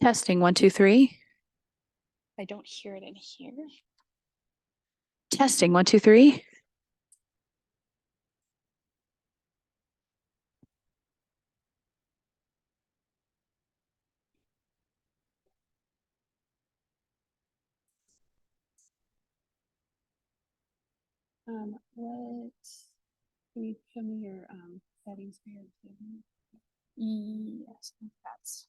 Testing 1, 2, 3. I don't hear it in here. Testing 1, 2, 3. What? Can you show me your settings for your TV? Yes, that's.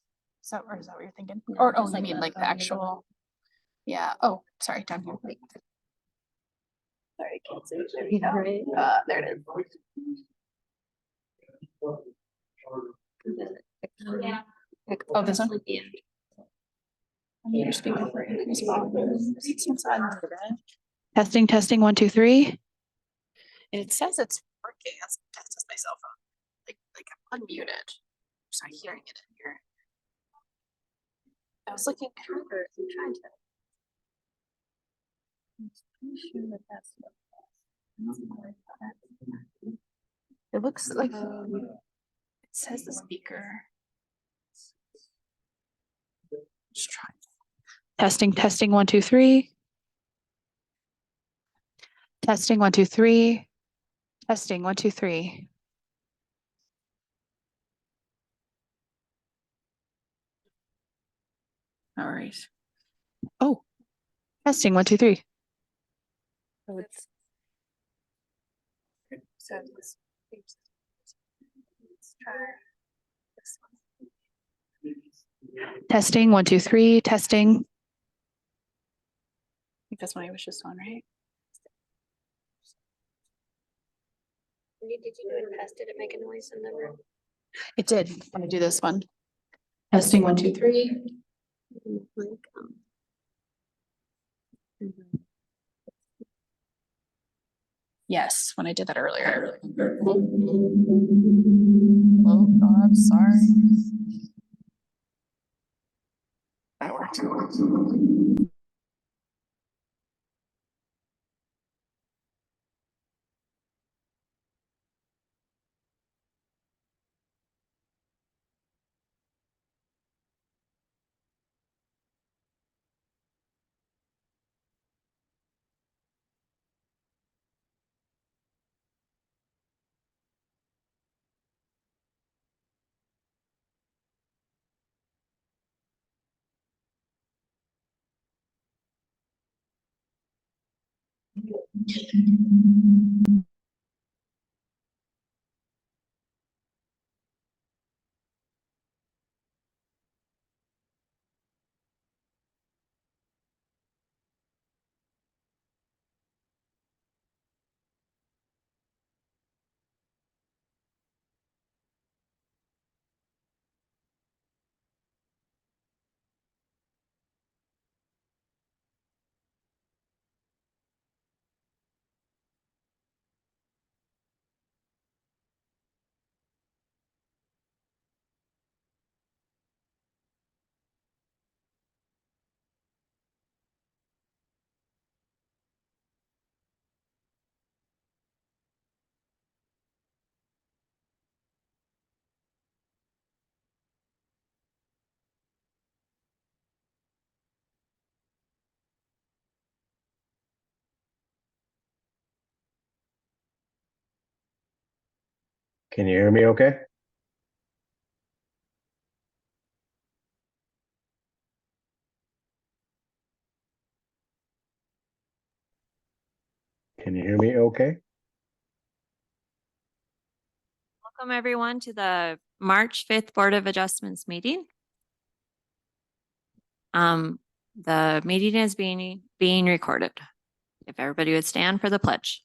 Or is that what you're thinking? No, Or just you mean like the actual? Yeah. Oh, sorry, down here. Wait. Sorry, I can't see it. There you go. Right. There it is. Oh, this one? Yeah. Your speaker for increased volume. Testing, testing, 1, 2, 3. And it says it's working. That's test my cell phone. Like I'm unmuted. Just not hearing it in here. I was looking for I'm trying to. I'm pretty sure that that's what it looks like. It says the speaker. Just try. Testing, testing, 1, 2, 3. Testing, 1, 2, 3. Testing, 1, 2, 3. No worries. Oh, testing, 1, 2, 3. So it's. So let's try this one. Testing, 1, 2, 3. Testing. I think that's one I was just on, right? Did you do it past? Did it make a noise in the room? It did. I'm gonna do this one. Testing, 1, 2, 3. Yes, when I did that earlier. Oh, I'm sorry. That worked. Can you hear me okay? Can you hear me okay? Welcome everyone to the March 5th Board of Adjustments meeting. The meeting is being recorded. If everybody would stand for the pledge.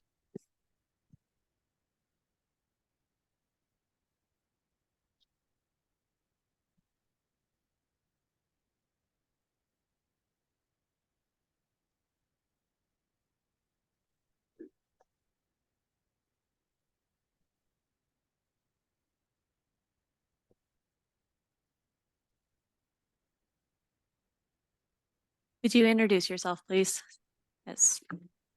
Could you introduce yourself, please? Yes.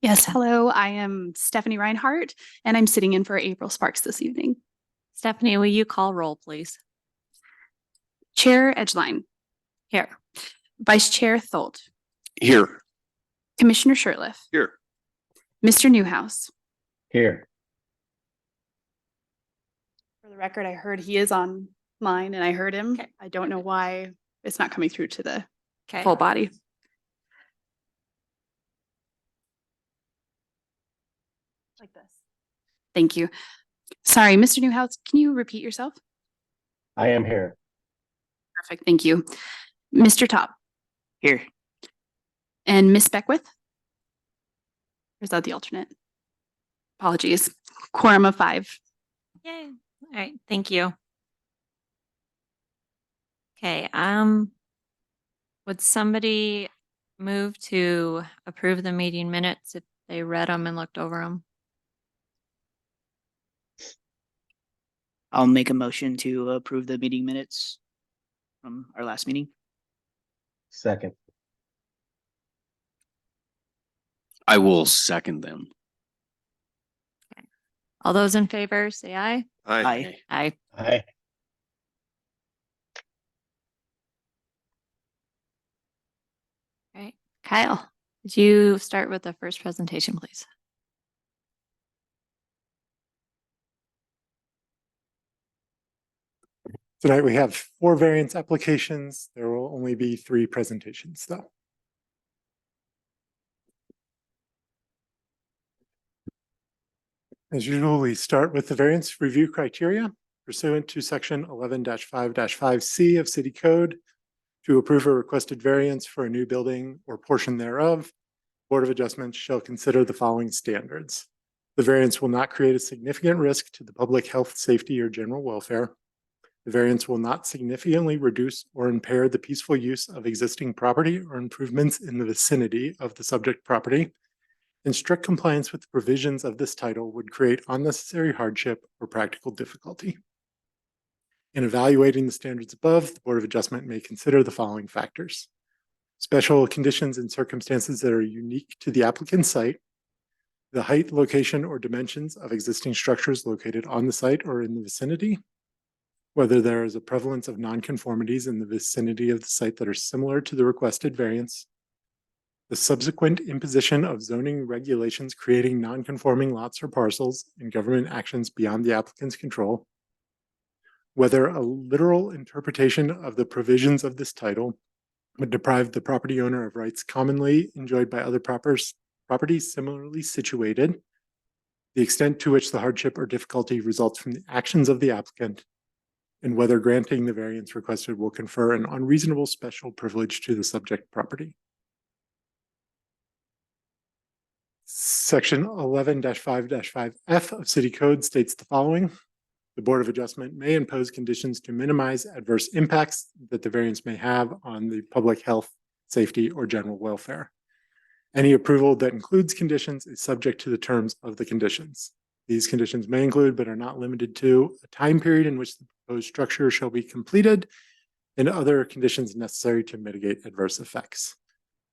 Yes, hello, I am Stephanie Reinhardt, and I'm sitting in for April Sparks this evening. Stephanie, will you call roll, please? Chair Edgeline, Here. Vice Chair Tholt, Here. Commissioner Sherliff, Here. Mr. Newhouse. Here. For the record, I heard he is online and I heard him. Okay. I don't know why it's not coming through to the Okay. full body. Like this. Thank you. Sorry, Mr. Newhouse, can you repeat yourself? I am here. Perfect, thank you. Mr. Top Here. and Miss Beckwith? Or is that the alternate? Apologies. Quorum of 5. Yay. All right, thank you. Okay, would somebody move to approve the meeting minutes if they read them and looked over them? I'll make a motion to approve the meeting minutes from our last meeting. Second. I will second them. All those in favor, say aye. Aye. Aye. Aye. All right, Kyle, would you start with the first presentation, please? Tonight we have 4 variance applications. There will only be 3 presentations though. As usual, we start with the variance review criteria pursuant to section 11-5-5C of City Code. To approve a requested variance for a new building or portion thereof, Board of Adjustments shall consider the following standards. The variance will not create a significant risk to the public health, safety, or general welfare. The variance will not significantly reduce or impair the peaceful use of existing property or improvements in the vicinity of the subject property. And strict compliance with the provisions of this title would create unnecessary hardship or practical difficulty. In evaluating the standards above, the Board of Adjustment may consider the following factors: special conditions and circumstances that are unique to the applicant's site, the height, location, or dimensions of existing structures located on the site or in the vicinity, whether there is a prevalence of nonconformities in the vicinity of the site that are similar to the requested variance, the subsequent imposition of zoning regulations creating nonconforming lots or parcels and government actions beyond the applicant's control, whether a literal interpretation of the provisions of this title would deprive the property owner of rights commonly enjoyed by other properties similarly situated, the extent to which the hardship or difficulty results from the actions of the applicant, and whether granting the variance requested will confer an unreasonable special privilege to the subject property. Section 11-5-5F of City Code states the following: the Board of Adjustment may impose conditions to minimize adverse impacts that the variance may have on the public health, safety, or general welfare. Any approval that includes conditions is subject to the terms of the conditions. These conditions may include, but are not limited to, a time period in which the proposed structure shall be completed and other conditions necessary to mitigate adverse effects.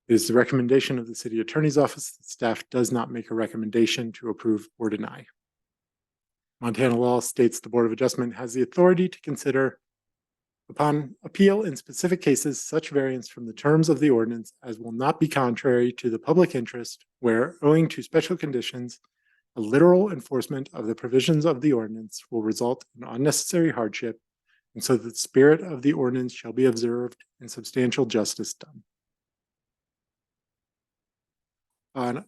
It is the recommendation of the City Attorney's Office that staff does not make a recommendation to approve or deny. Montana law states the Board of Adjustment has the authority to consider, upon appeal in specific cases, such variance from the terms of the ordinance as will not be contrary to the public interest, where, owing to special conditions, a literal enforcement of the provisions of the ordinance will result in unnecessary hardship, and so that the spirit of the ordinance shall be observed and substantial justice done. On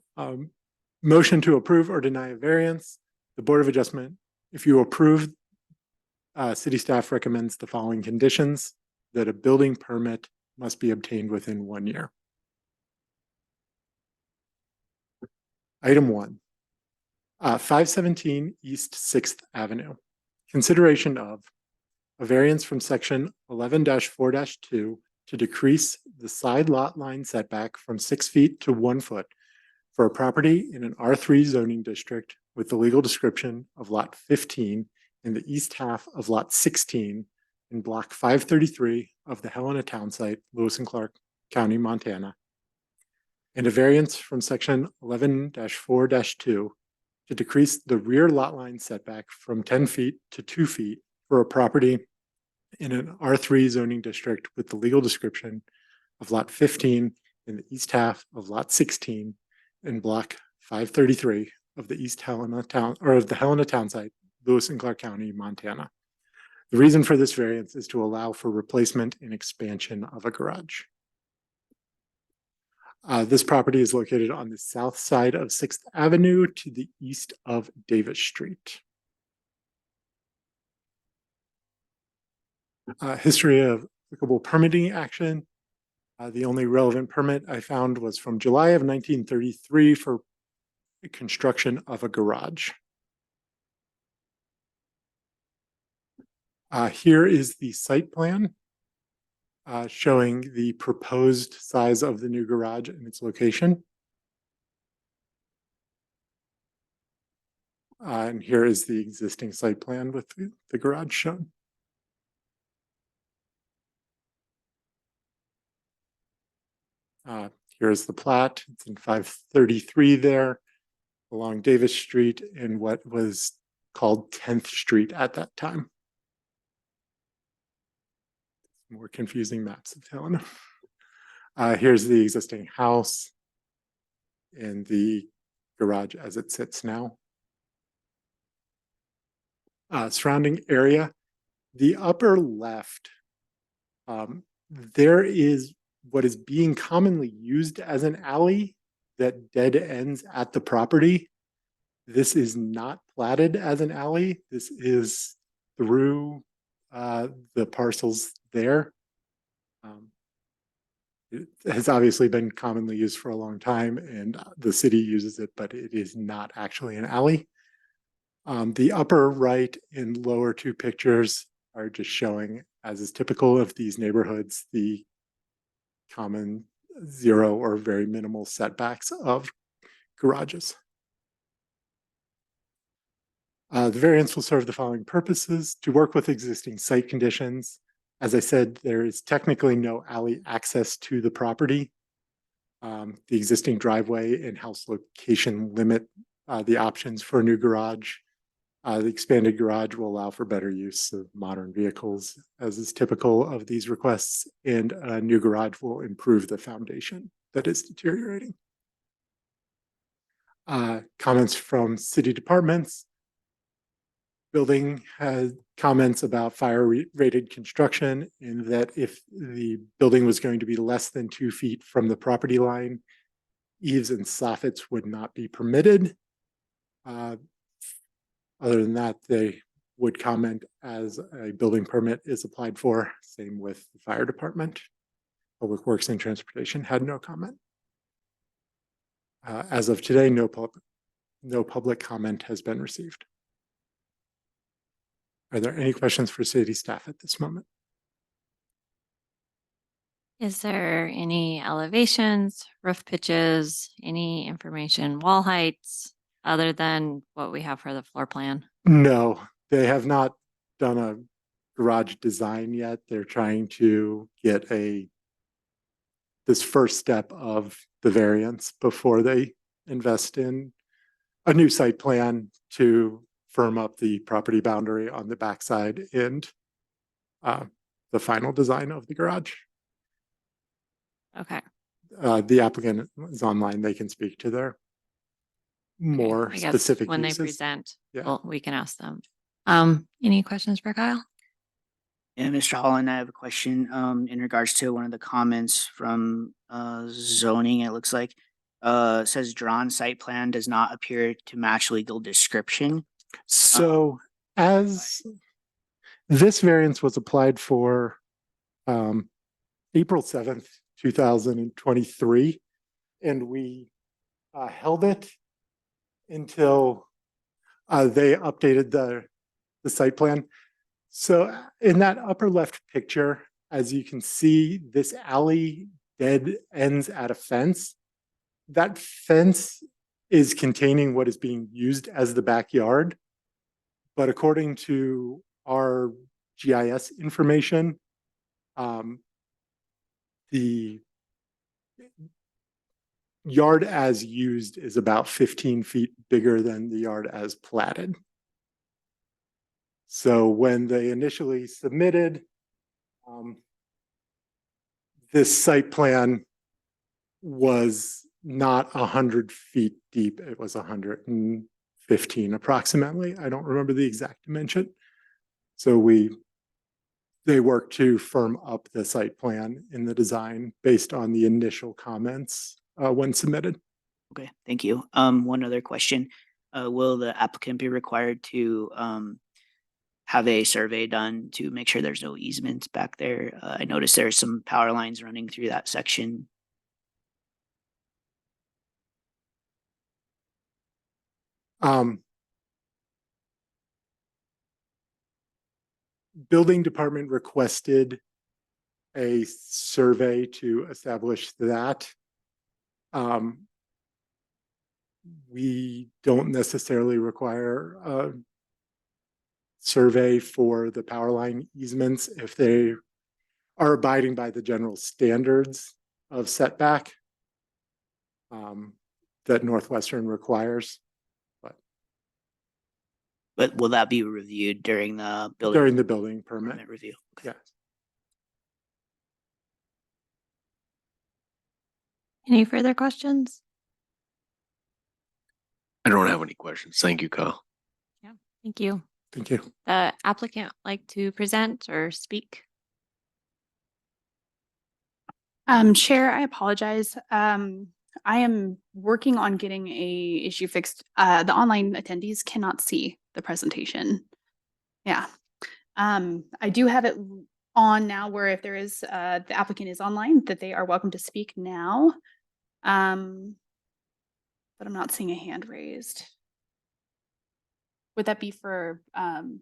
motion to approve or deny a variance, the Board of Adjustment, if you approve, city staff recommends the following conditions: that a building permit must be obtained within 1 year. Item 1, 517 East 6th Avenue. Consideration of a variance from section 11-4-2 to decrease the side lot line setback from 6 feet to 1 foot for a property in an R3 zoning district with the legal description of lot 15 in the east half of lot 16 in block 533 of the Helena Town Site, Lewis and Clark County, Montana. And a variance from section 11-4-2 to decrease the rear lot line setback from 10 feet to 2 feet for a property in an R3 zoning district with the legal description of lot 15 in the east half of lot 16 in block 533 of the East Helena town, or of the Helena town site, Lewis and Clark County, Montana. The reason for this variance is to allow for replacement and expansion of a garage. This property is located on the south side of 6th Avenue to the east of Davis Street. History of applicable permitting action. The only relevant permit I found was from July of 1933 for construction of a garage. Here is the site plan showing the proposed size of the new garage and its location. And here is the existing site plan with the garage shown. Here's the plat. It's in 533 there along Davis Street in what was called 10th Street at that time. More confusing maps of Helena. Here's the existing house and the garage as it sits now. Surrounding area, the upper left, there is what is being commonly used as an alley that dead ends at the property. This is not platted as an alley. This is through the parcels there. It has obviously been commonly used for a long time and the city uses it, but it is not actually an alley. The upper right and lower two pictures are just showing, as is typical of these neighborhoods, the common zero or very minimal setbacks of garages. The variance will serve the following purposes: to work with existing site conditions. As I said, there is technically no alley access to the property. The existing driveway and house location limit the options for a new garage. The expanded garage will allow for better use of modern vehicles, as is typical of these requests, and a new garage will improve the foundation that is deteriorating. Comments from city departments. Building has comments about fire rated construction, in that if the building was going to be less than 2 feet from the property line, eaves and soffits would not be permitted. Other than that, they would comment as a building permit is applied for. Same with the fire department. Public Works and Transportation had no comment. As of today, no public comment has been received. Are there any questions for city staff at this moment? Is there any elevations, roof pitches, any information, wall heights, other than what we have for the floor plan? No, they have not done a garage design yet. They're trying to get this first step of the variance before they invest in a new site plan to firm up the property boundary on the backside and the final design of the garage. Okay. The applicant is online. They can speak to their more I guess specific when uses. they present, Yeah. well, we can ask them. Any questions for Kyle? And Mr. Holland, I have a question in regards to one of the comments from zoning. It looks like it says drawn site plan does not appear to match legal description. So as this variance was applied for April 7th, 2023, and we held it until they updated the site plan. So in that upper left picture, as you can see, this alley dead ends at a fence. That fence is containing what is being used as the backyard. But according to our GIS information, the yard as used is about 15 feet bigger than the yard as platted. So when they initially submitted This site plan was not 100 feet deep. It was 115 approximately. I don't remember the exact dimension. So they worked to firm up the site plan in the design based on the initial comments when submitted. Okay, thank you. One other question. Will the applicant be required to have a survey done to make sure there's no easements back there? I noticed there's some power lines running through that section. Building department requested a survey to establish that. We don't necessarily require a survey for the power line easements if they are abiding by the general standards of setback that Northwestern requires. But will that be reviewed during the During the building permit. permit review? Okay. Yeah. Any further questions? I don't have any questions. Thank you, Kyle. Thank you. Thank you. The applicant like to present or speak? Chair, I apologize. I am working on getting a issue fixed. The online attendees cannot see the presentation. Yeah. I do have it on now where if there is, the applicant is online, that they are welcome to speak now. But I'm not seeing a hand raised. Would that be for, okay.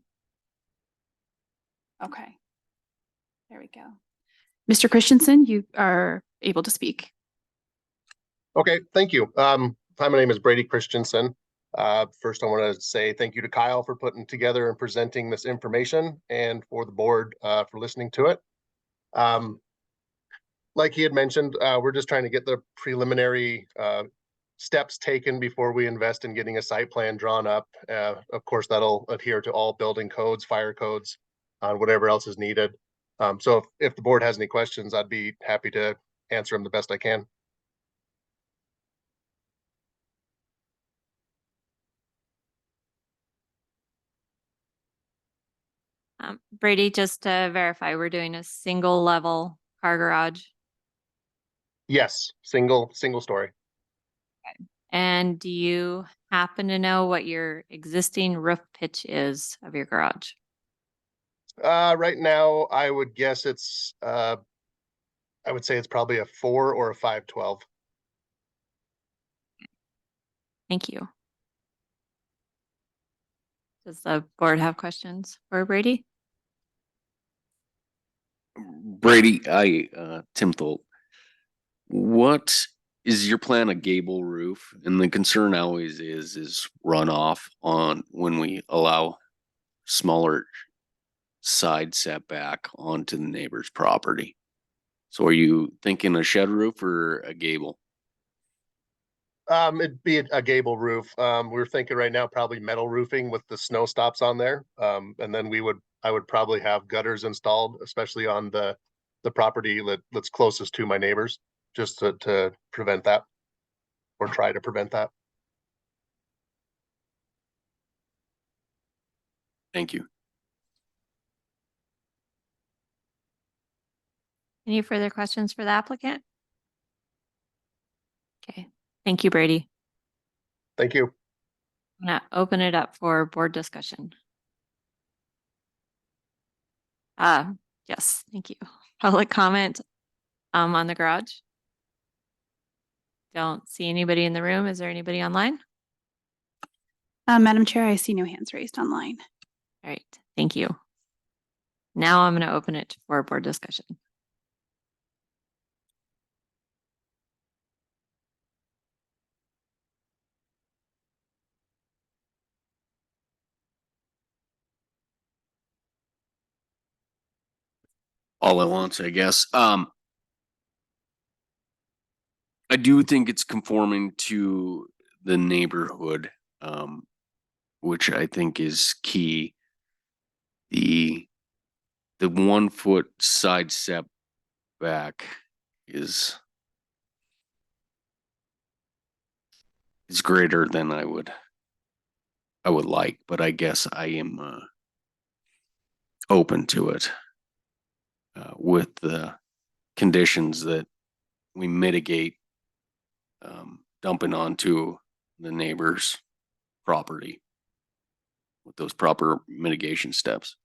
There we go. Mr. Christensen, you are able to speak. Okay, thank you. Hi, my name is Brady Christensen. First, I want to say thank you to Kyle for putting together and presenting this information and for the board for listening to it. Like he had mentioned, we're just trying to get the preliminary steps taken before we invest in getting a site plan drawn up. Of course, that'll adhere to all building codes, fire codes, whatever else is needed. So if the board has any questions, I'd be happy to answer them the best I can. Brady, just to verify, we're doing a single level car garage. Yes, single story. And do you happen to know what your existing roof pitch is of your garage? Right now, I would guess it's, I would say it's probably a 4 or a 512. Thank you. Does the board have questions for Brady? Brady, Tim Tholt. What is your plan, a gable roof? And the concern always is runoff on when we allow smaller side setback onto the neighbor's property. So are you thinking a shed roof or a gable? It'd be a gable roof. We're thinking right now probably metal roofing with the snow stops on there. And then I would probably have gutters installed, especially on the property that's closest to my neighbors, just to prevent that or try to prevent that. Thank you. Any further questions for the applicant? Okay, thank you, Brady. Thank you. I'm gonna open it up for board discussion. Yes, thank you. Public comment on the garage. Don't see anybody in the room. Is there anybody online? Madam Chair, I see no hands raised online. All right, thank you. Now I'm gonna open it for board discussion. All at once, I guess. I do think it's conforming to the neighborhood, which I think is key. The the 1 foot side setback is greater than I would like, but I guess I am open to it with the conditions that we mitigate dumping onto the neighbor's property with those proper mitigation steps.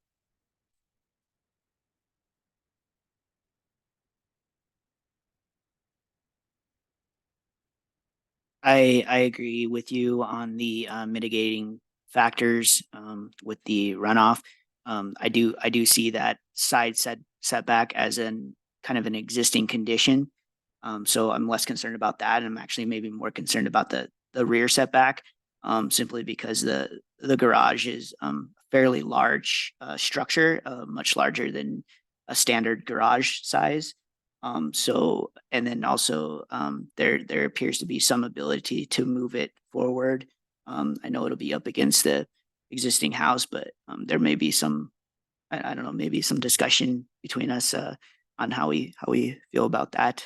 I agree with you on the mitigating factors with the runoff. I do see that side setback as an kind of an existing condition. So I'm less concerned about that. And I'm actually maybe more concerned about the rear setback, simply because the garage is fairly large structure, much larger than a standard garage size. So, and then also, there appears to be some ability to move it forward. I know it'll be up against the existing house, but, there may be some, I don't know, maybe some discussion between us, on how we feel about that.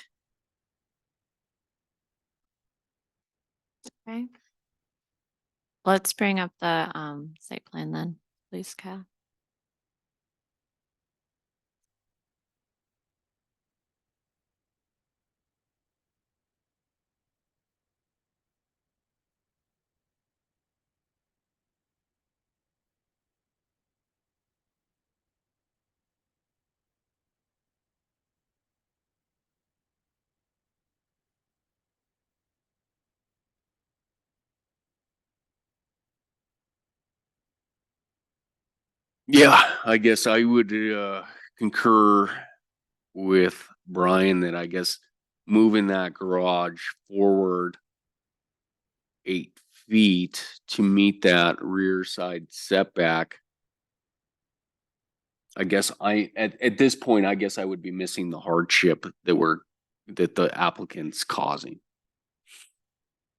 Okay. Let's bring up the site plan then, please, Kyle. Yeah, I guess I would concur with Brian that I guess moving that garage forward 8 feet to meet that rear side setback. I guess at this point, I guess I would be missing the hardship that the applicant's causing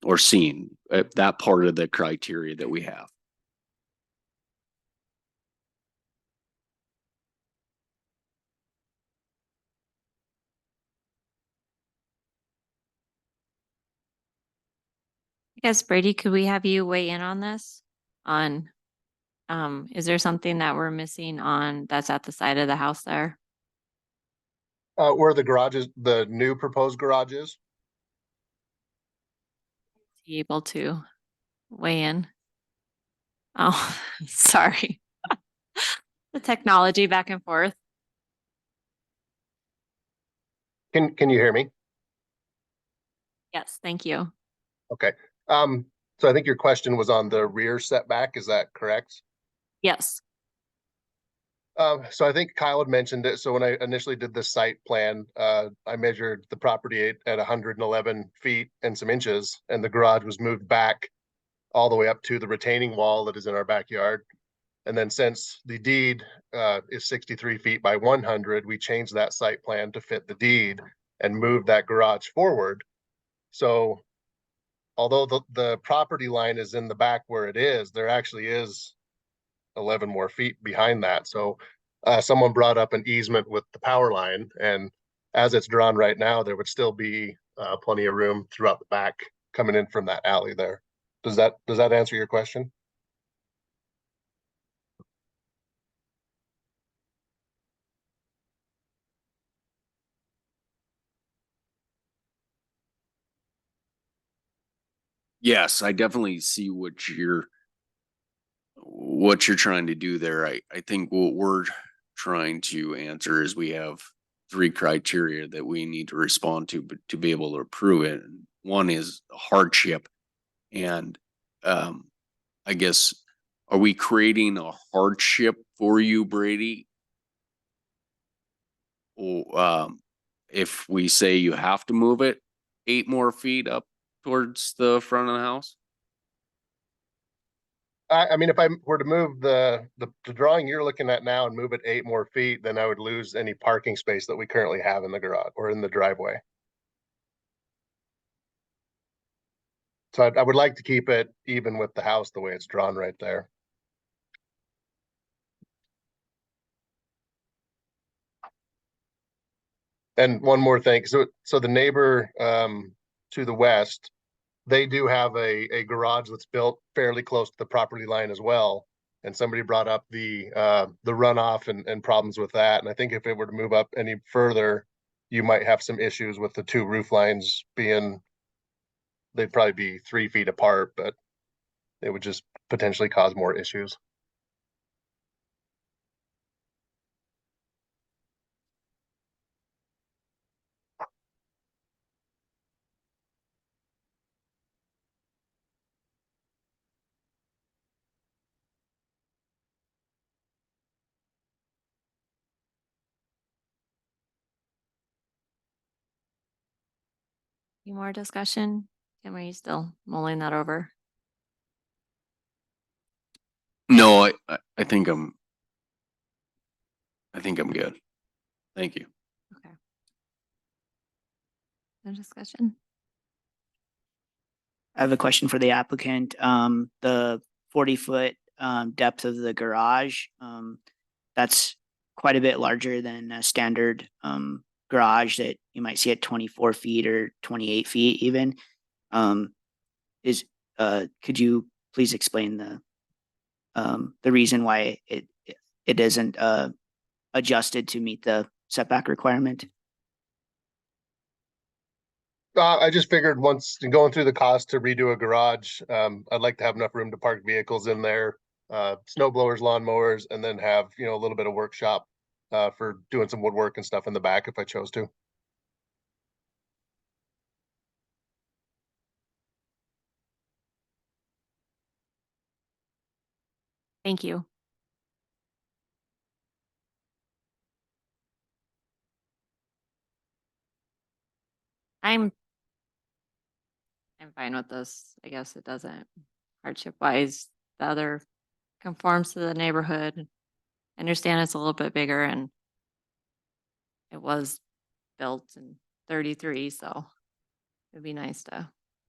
or seeing that part of the criteria that we have. I guess Brady, could we have you weigh in on this? On, is there something that we're missing on that's at the side of the house there? Where the garages, the new proposed garages? Be able to weigh in? Oh, sorry. The technology back and forth. Can you hear me? Yes, thank you. Okay. So I think your question was on the rear setback, is that correct? Yes. So I think Kyle had mentioned it. So when I initially did the site plan, I measured the property at 111 feet and some inches, and the garage was moved back all the way up to the retaining wall that is in our backyard. And then since the deed is 63 feet by 100, we changed that site plan to fit the deed and moved that garage forward. So although the property line is in the back where it is, there actually is 11 more feet behind that. So someone brought up an easement with the power line, and as it's drawn right now, there would still be plenty of room throughout the back coming in from that alley there. Does that answer your question? Yes, I definitely see what you're trying to do there. I think what we're trying to answer is we have 3 criteria that we need to respond to, but to be able to approve it. One is hardship. And I guess, are we creating a hardship for you, Brady? Or if we say you have to move it 8 more feet up towards the front of the house? I mean, if I were to move the drawing you're looking at now and move it 8 more feet, then I would lose any parking space that we currently have in the garage or in the driveway. So I would like to keep it even with the house the way it's drawn right there. And one more thing, so the neighbor to the west, they do have a garage that's built fairly close to the property line as well. And somebody brought up the runoff and problems with that. And I think if it were to move up any further, you might have some issues with the two roof lines being, they'd probably be 3 feet apart, but it would just potentially cause more issues. Any more discussion? Kim, are you still mulling that over? No, I think I'm good. Thank you. Okay. No discussion? I have a question for the applicant. The 40-foot depth of the garage, that's quite a bit larger than a standard garage that you might see at 24 feet or 28 feet even. Could you please explain the reason why it isn't adjusted to meet the setback requirement? I just figured once going through the cost to redo a garage, I'd like to have enough room to park vehicles in there, snow blowers, lawn mowers, and then have, a little bit of workshop for doing some woodwork and stuff in the back if I chose to. Thank you. I'm fine with this. I guess it doesn't hardship wise. The other conforms to the neighborhood. I understand it's a little bit bigger and it was built in 33, so it'd be nice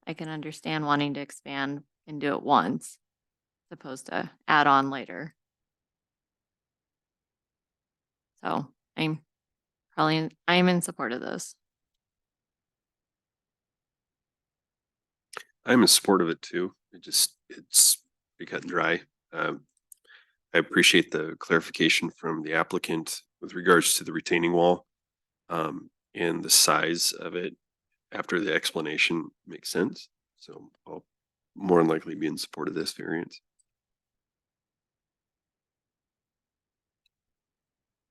I can understand wanting to expand and do it once as opposed to add on later. So I'm in support of this. I'm in support of it too. It's pretty cut and dry. I appreciate the clarification from the applicant with regards to the retaining wall. And the size of it after the explanation makes sense. So I'll more than likely be in support of this variance.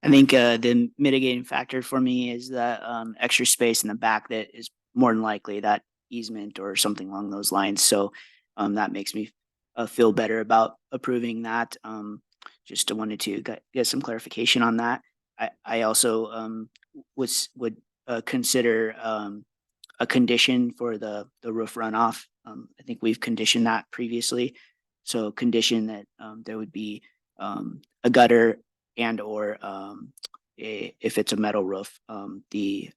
I think the mitigating factor for me is the extra space in the back that is more than likely that easement or something along those lines. So that makes me feel better about approving that. Just wanted to get some clarification on that. I also would consider a condition for the roof runoff. I think we've conditioned that previously. So condition that there would be a gutter and or if it's a metal roof, the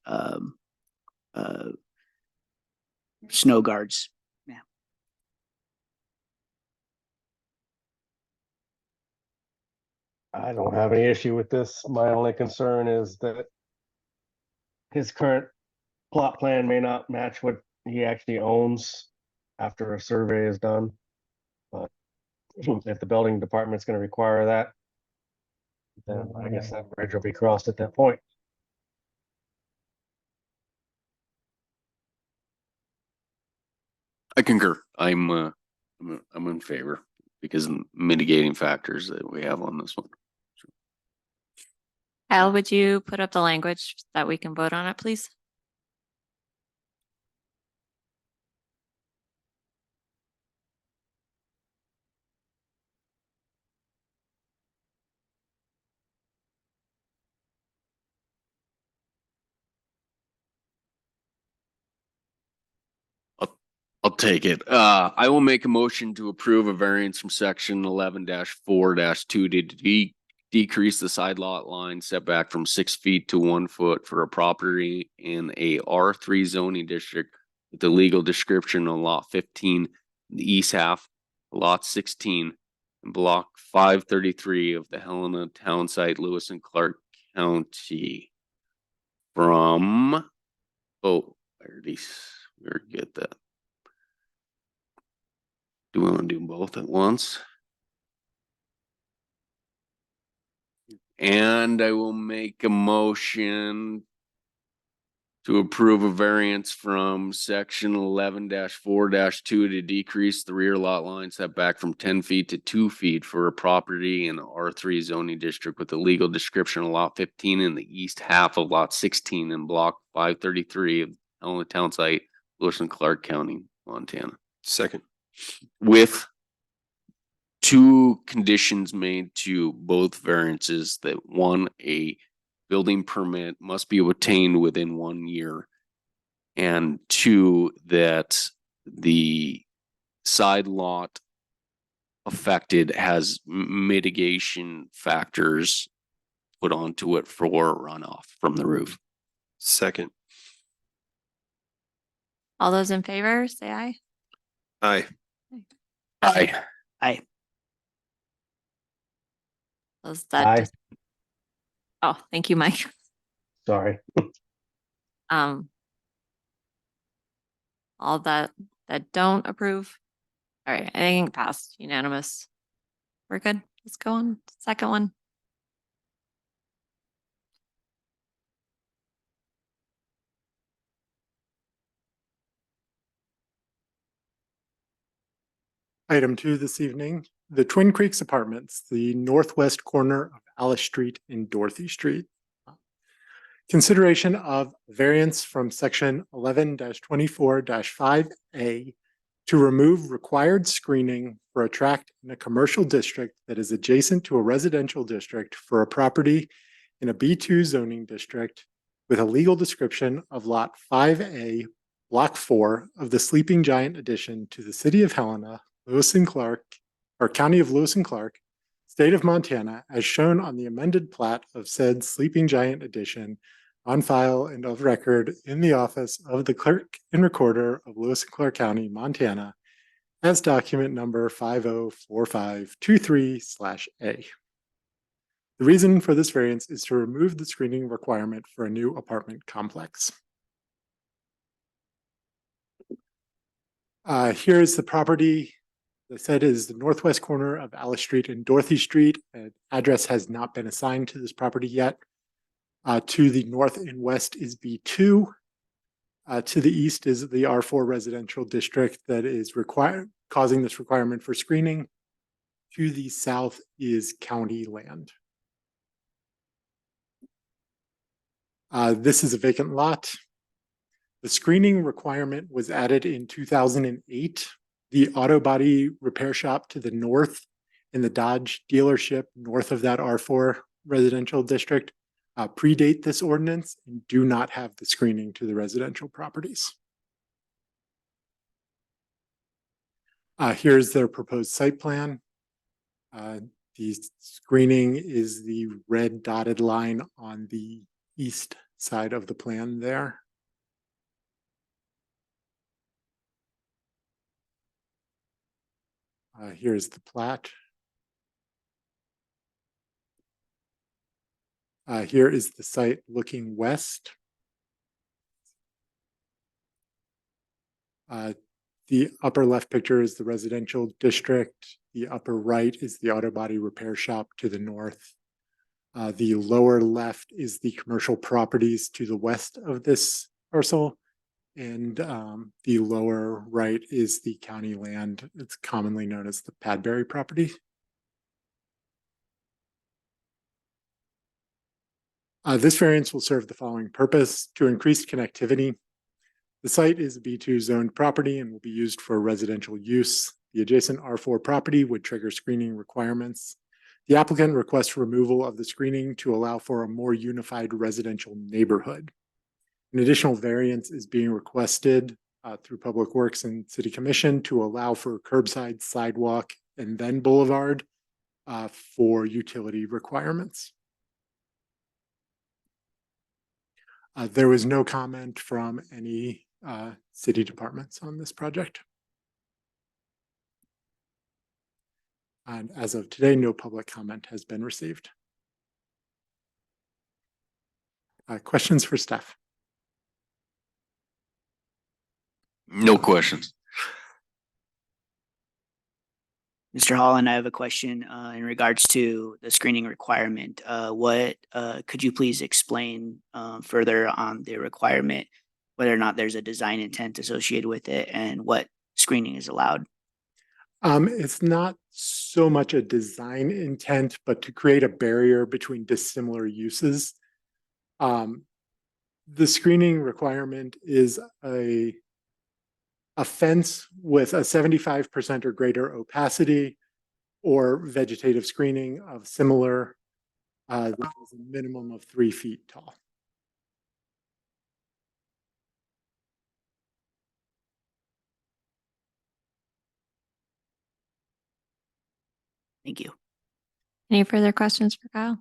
snow guards. Yeah. I don't have any issue with this. My only concern is that his current plot plan may not match what he actually owns after a survey is done. But if the building department's going to require that, then I guess that bridge will be crossed at that point. I concur. I'm in favor because of the mitigating factors that we have on this one. Kyle, would you put up the language that we can vote on it, please? I'll take it. I will make a motion to approve a variance from section 11-4-2 to decrease the side lot line setback from 6 feet to 1 foot for a property in a R3 zoning district with the legal description on lot 15, the east half, lot 16, and block 533 of the Helena Town Site, Lewis and Clark County. from, oh, I already we already get that. Do we want to do both at once? And I will make a motion to approve a variance from section 11-4-2 to decrease the rear lot line setback from 10 feet to 2 feet for a property in the R3 zoning district with a legal description of lot 15 in the east half of lot 16 in block 533 of Helena Town Site, Lewis and Clark County, Montana. Second. With two conditions made to both variances: that one, a building permit must be obtained within 1 year, and two, that the side lot affected has mitigation factors put onto it for runoff from the roof. Second. All those in favor, say aye. Aye. Aye. Aye. Those that Aye. just- Oh, thank you, Mike. Sorry. All that don't approve. All right, I think it passed unanimous. We're good. Let's go on. Second one. Item 2 this evening, the Twin Creeks Apartments, the northwest corner of Alice Street and Dorothy Street. Consideration of variance from section 11-24-5A to remove required screening for a tract in a commercial district that is adjacent to a residential district for a property in a B2 zoning district with a legal description of lot 5A, block 4 of the Sleeping Giant addition to the city of Helena, Lewis and Clark, or County of Lewis and Clark, State of Montana, as shown on the amended plat of said Sleeping Giant addition on file and of record in the office of the clerk and recorder of Lewis and Clark County, Montana, as document number 504523/A. The reason for this variance is to remove the screening requirement for a new apartment complex. Here is the property. As I said, is the northwest corner of Alice Street and Dorothy Street. An address has not been assigned to this property yet. To the north and west is B2. To the east is the R4 residential district that is causing this requirement for screening. To the south is county land. This is a vacant lot. The screening requirement was added in 2008. The auto body repair shop to the north and the Dodge dealership north of that R4 residential district predate this ordinance and do not have the screening to the residential properties. Here's their proposed site plan. The screening is the red dotted line on the east side of the plan there. Here's the plat. Here is the site looking west. The upper left picture is the residential district. The upper right is the auto body repair shop to the north. The lower left is the commercial properties to the west of this parcel. And the lower right is the county land. It's commonly known as the Padbury property. This variance will serve the following purpose: to increase connectivity. The site is a B2 zoned property and will be used for residential use. The adjacent R4 property would trigger screening requirements. The applicant requests removal of the screening to allow for a more unified residential neighborhood. An additional variance is being requested through Public Works and City Commission to allow for curbside, sidewalk, and then boulevard for utility requirements. There was no comment from any city departments on this project. And as of today, no public comment has been received. Questions for staff? No questions. Mr. Holland, I have a question in regards to the screening requirement. What could you please explain further on the requirement, whether or not there's a design intent associated with it and what screening is allowed? It's not so much a design intent, but to create a barrier between dissimilar uses. The screening requirement is a fence with a 75% or greater opacity or vegetative screening of similar, that is a minimum of 3 feet tall. Thank you. Any further questions for Kyle?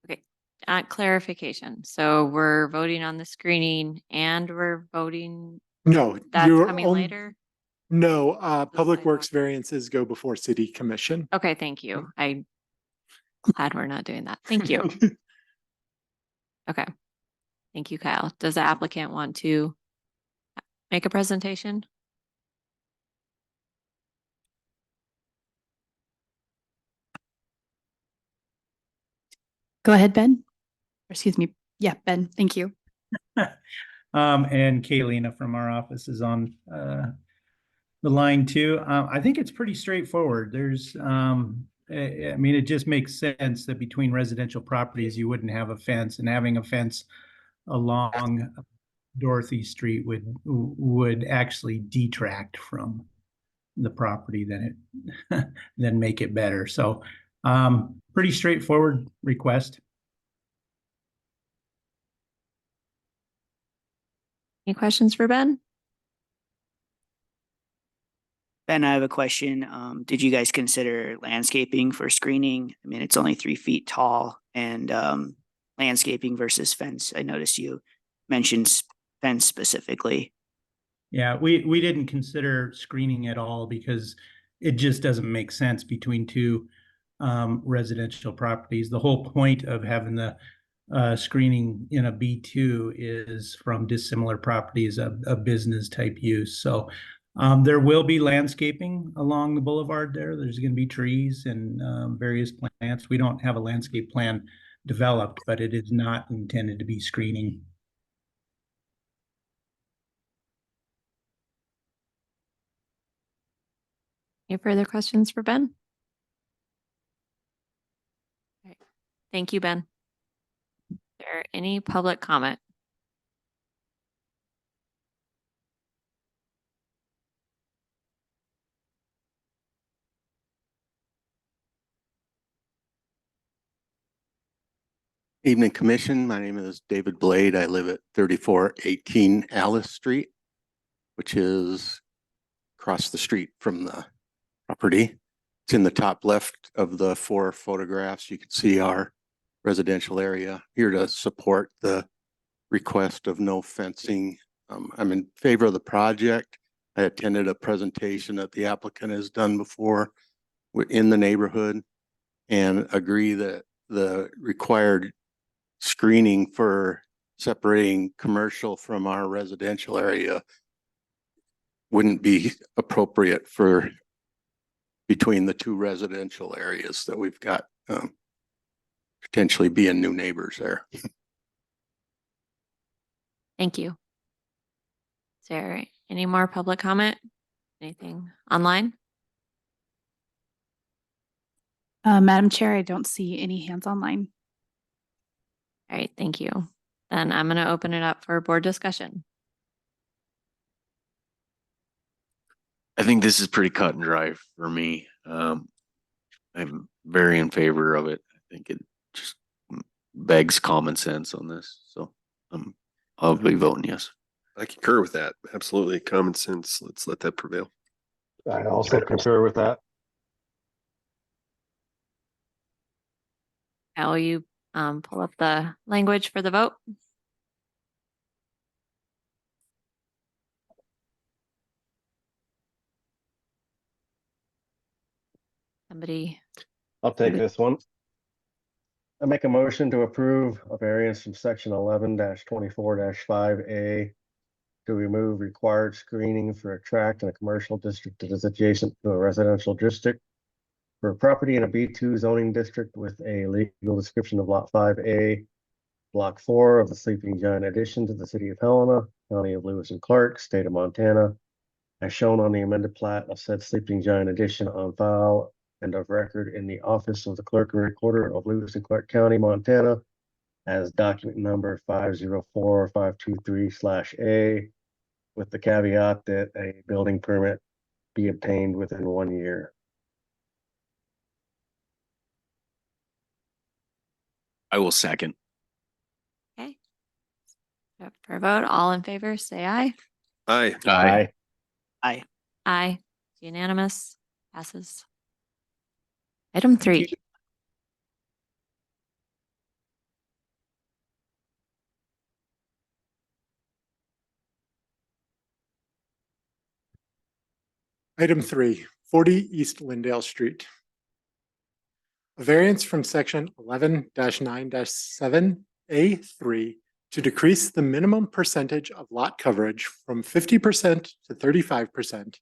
Okay, clarification. So we're voting on the screening and we're voting, No, that's you're coming on- later? No, Public sidewalk. Works variances go before City Commission. Okay, thank you. I'm glad we're not doing that. Thank you. Okay. Thank you, Kyle. Does the applicant want to make a presentation? Go ahead, Ben. Excuse me. Yeah, Ben, thank you. And Kaylina from our office is on the line too. I think it's pretty straightforward. There's, I mean, it just makes sense that between residential properties, you wouldn't have a fence, and having a fence along Dorothy Street would actually detract from the property than make it better. So, pretty straightforward request. Any questions for Ben? Ben, I have a question. Did you guys consider landscaping for screening? I mean, it's only 3 feet tall, and landscaping versus fence. I noticed you mentioned fence specifically. Yeah, we didn't consider screening at all because it just doesn't make sense between two residential properties. The whole point of having the screening in a B2 is from dissimilar properties of business type use. So there will be landscaping along the boulevard there. There's going to be trees and various plants. We don't have a landscape plan developed, but it is not intended to be screening. Any further questions for Ben? All right. Thank you, Ben. Is there any public comment? Evening Commission, my name is David Blade. I live at 3418 Alice Street, which is across the street from the property. It's in the top left of the 4 photographs. You can see our residential area. Here to support the request of no fencing. I'm in favor of the project. I attended a presentation that the applicant has done before in the neighborhood and agree that the required screening for separating commercial from our residential area wouldn't be appropriate for between the 2 residential areas that we've got, potentially being new neighbors there. Thank you. Is there any more public comment? Anything online? Madam Chair, I don't see any hands online. All right, thank you. Then I'm going to open it up for board discussion. I think this is pretty cut and dry for me. I'm very in favor of it. I think it just begs common sense on this. So I'll be voting yes. I concur with that. Absolutely. Common sense. Let's let that prevail. I also concur with that. How will you pull up the language for the vote? Somebody, I'll take this one. I make a motion to approve a variance from section 11-24-5A to remove required screening for a tract in a commercial district that is adjacent to a residential district for a property in a B2 zoning district with a legal description of Lot 5A, Block 4 of the Sleeping Giant addition to the city of Helena, County of Lewis and Clark, State of Montana, as shown on the amended plat of said Sleeping Giant addition on file and of record in the office of the clerk and recorder of Lewis and Clark County, Montana, as document number 504523/A, with the caveat that a building permit be obtained within 1 year. I will second. Okay. Up for a vote, all in favor, say aye. Aye. Aye. Aye. Aye. Unanimous, passes. Item 3. Item 3, 40 East Lindale Street. A variance from section 11-9-7A3 to decrease the minimum percentage of lot coverage from 50% to 35%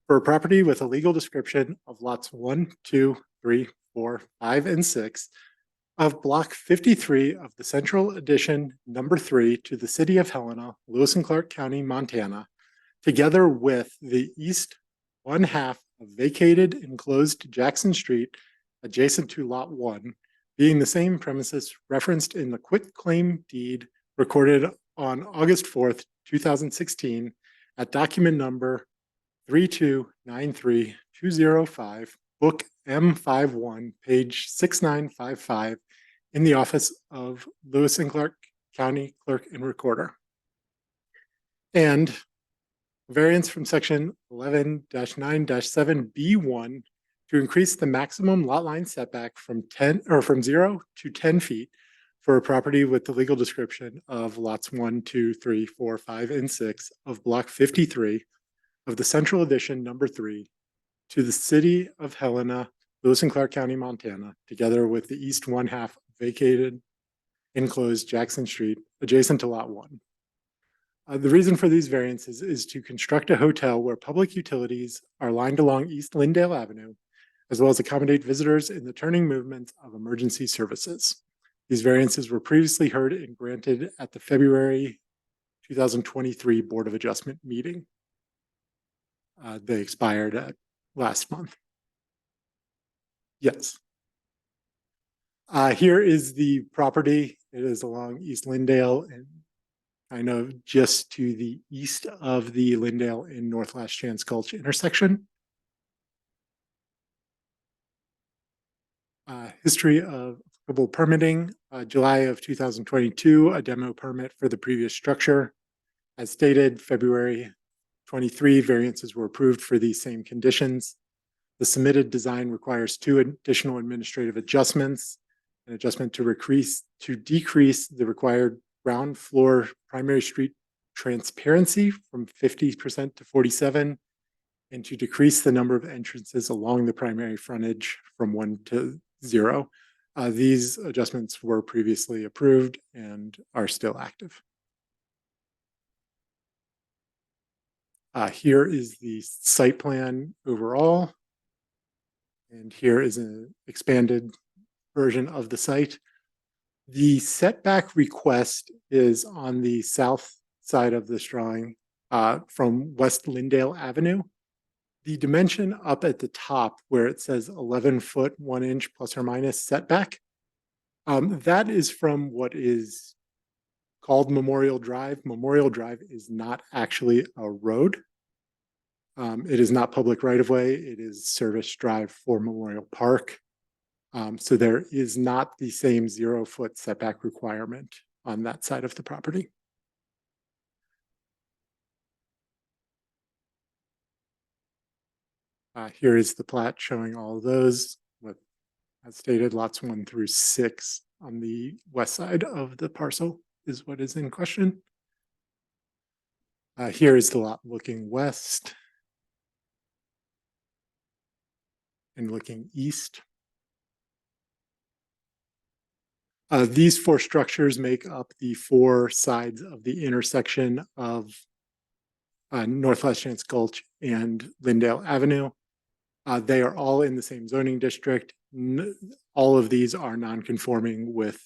for a property with a legal description of lots 1, 2, 3, 4, 5, and 6 of block 53 of the Central Addition number 3 to the city of Helena, Lewis and Clark County, Montana, together with the east 1/2 of vacated enclosed Jackson Street adjacent to lot 1, being the same premises referenced in the quitclaim deed recorded on August 4th, 2016 at document number 3293205, book M51, page 6955 in the office of Lewis and Clark County Clerk and Recorder. And variance from section 11-9-7B1 to increase the maximum lot line setback from 0 to 10 feet for a property with the legal description of lots 1, 2, 3, 4, 5, and 6 of block 53 of the Central Addition number 3 to the city of Helena, Lewis and Clark County, Montana, together with the east 1/2 vacated enclosed Jackson Street adjacent to lot 1. The reason for these variances is to construct a hotel where public utilities are lined along East Lindale Avenue, as well as accommodate visitors in the turning movements of emergency services. These variances were previously heard and granted at the February 2023 Board of Adjustment meeting. They expired last month. Yes. Here is the property. It is along East Lindale and kind of just to the east of the Lindale and North Last Chance Gulch intersection. History of applicable permitting, July of 2022, a demo permit for the previous structure. As stated, February 23, variances were approved for these same conditions. The submitted design requires 2 additional administrative adjustments, an adjustment to decrease the required ground floor primary street transparency from 50% to 47%, and to decrease the number of entrances along the primary frontage from 1 to 0. These adjustments were previously approved and are still active. Here is the site plan overall. And here is an expanded version of the site. The setback request is on the south side of this drawing from West Lindale Avenue. The dimension up at the top where it says 11 foot 1 inch plus or minus setback, that is from what is called Memorial Drive. Memorial Drive is not actually a road. It is not public right of way. It is service drive for Memorial Park. So there is not the same 0 foot setback requirement on that side of the property. Here is the plat showing all of those with, as stated, lots 1 through 6 on the west side of the parcel is what is in question. Here is the lot looking west and looking east. These four structures make up the four sides of the intersection of North Las Chance Gulch and Lindale Avenue. They are all in the same zoning district. All of these are non-conforming with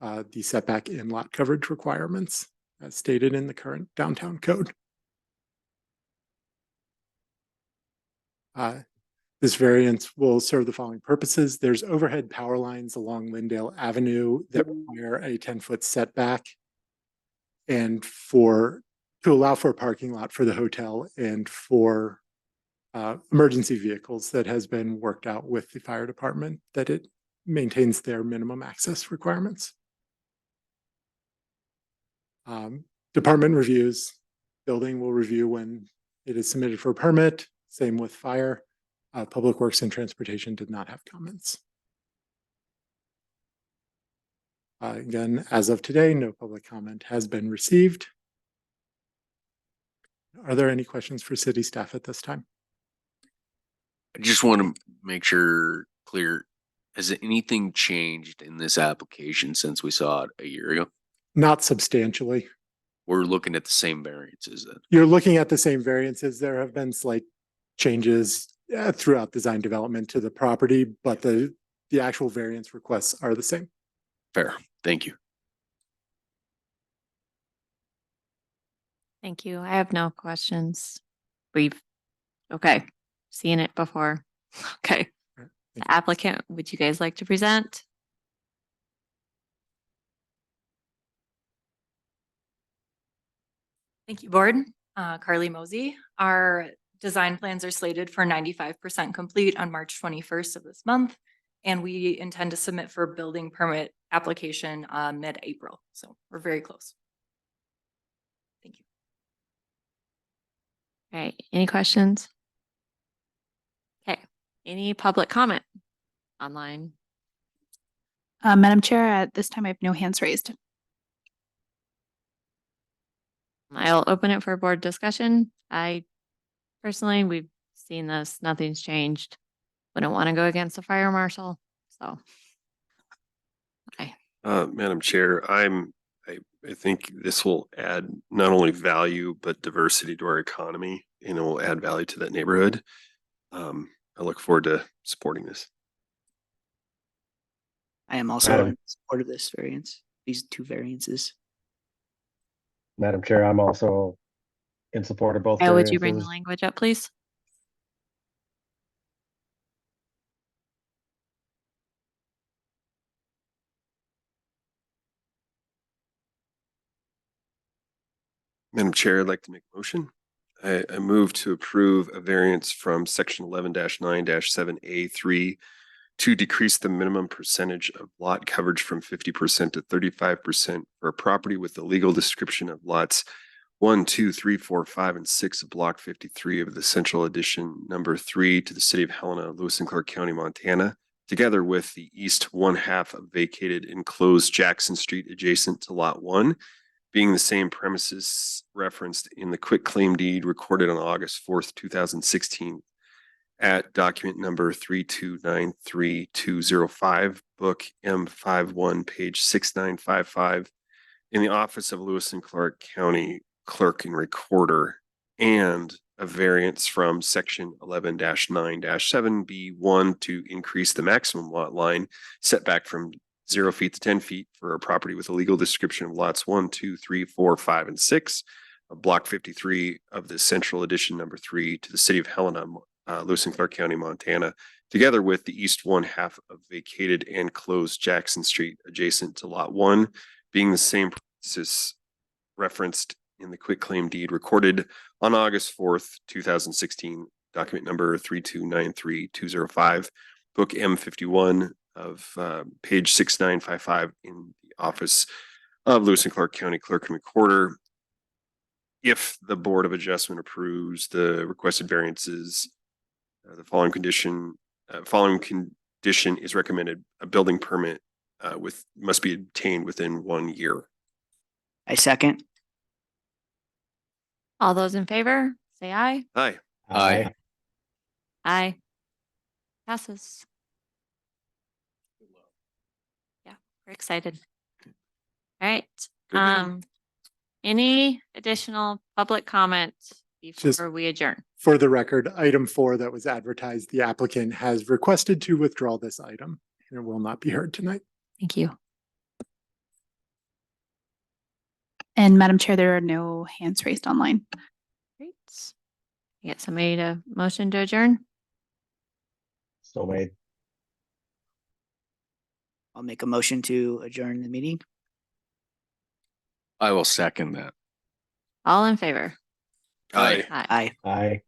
the setback in lot coverage requirements as stated in the current downtown code. This variance will serve the following purposes. There's overhead power lines along Lindale Avenue that require a 10-foot setback. And to allow for a parking lot for the hotel and for emergency vehicles, that has been worked out with the fire department that it maintains their minimum access requirements. Department reviews, building will review when it is submitted for a permit. Same with fire. Public Works and Transportation did not have comments. Again, as of today, no public comment has been received. Are there any questions for city staff at this time? I just want to make sure clear, has anything changed in this application since we saw it a year ago? Not substantially. We're looking at the same variances then. You're looking at the same variances. There have been slight changes throughout design development to the property, but the actual variance requests are the same. Fair. Thank you. Thank you. I have no questions. Okay, seen it before. Okay. you. The applicant, would you guys like to present? Thank you, Board. Carly Mosey. Our design plans are slated for 95% complete on March 21st of this month, and we intend to submit for a building permit application mid-April. So we're very close. Thank you. All right, any questions? Okay, any public comment online? Madam Chair, at this time, I have no hands raised. I'll open it for board discussion. Personally, we've seen this, nothing's changed. Wouldn't want to go against the fire marshal, so. Madam Chair, I think this will add not only value, but diversity to our economy, and it will add value to that neighborhood. I look forward to supporting this. I am also in support of this variance, these two variances. Madam Chair, I'm also in support of both Would you bring the variances. language up, please? Madam Chair, I'd like to make a motion. I move to approve a variance from section 11-9-7A3 to decrease the minimum percentage of lot coverage from 50% to 35% for a property with the legal description of lots 1, 2, 3, 4, 5, and 6 of block 53 of the Central Addition number 3 to the city of Helena, Lewis and Clark County, Montana, together with the east 1/2 of vacated enclosed Jackson Street adjacent to lot 1, being the same premises referenced in the quitclaim deed recorded on August 4th, 2016 at document number 3293205, book M51, page 6955 in the office of Lewis and Clark County Clerk and Recorder, and a variance from section 11-9-7B1 to increase the maximum lot line setback from 0 feet to 10 feet for a property with a legal description of lots 1, 2, 3, 4, 5, and 6 of block 53 of the Central Addition number 3 to the city of Helena, Lewis and Clark County, Montana, together with the east 1/2 of vacated and closed Jackson Street adjacent to lot 1, being the same premises referenced in the quitclaim deed recorded on August 4th, 2016, document number 3293205, book M51 of page 6955 in the office of Lewis and Clark County Clerk and Recorder. If the Board of Adjustment approves the requested variances, the following condition is recommended: a building permit must be obtained within 1 year. I second. All those in favor, say aye. Aye. Aye. Aye. Passes. Yeah. We're excited. All right, Good man. any additional public comment Just- before we adjourn? For the record, item 4 that was advertised, the applicant has requested to withdraw this item and it will not be heard tonight. Thank you. And Madam Chair, there are no hands raised online. Great. Get somebody to motion to adjourn? So made. I'll make a motion to adjourn the meeting. I will second that. All in favor? Aye. Aye. Aye. Aye.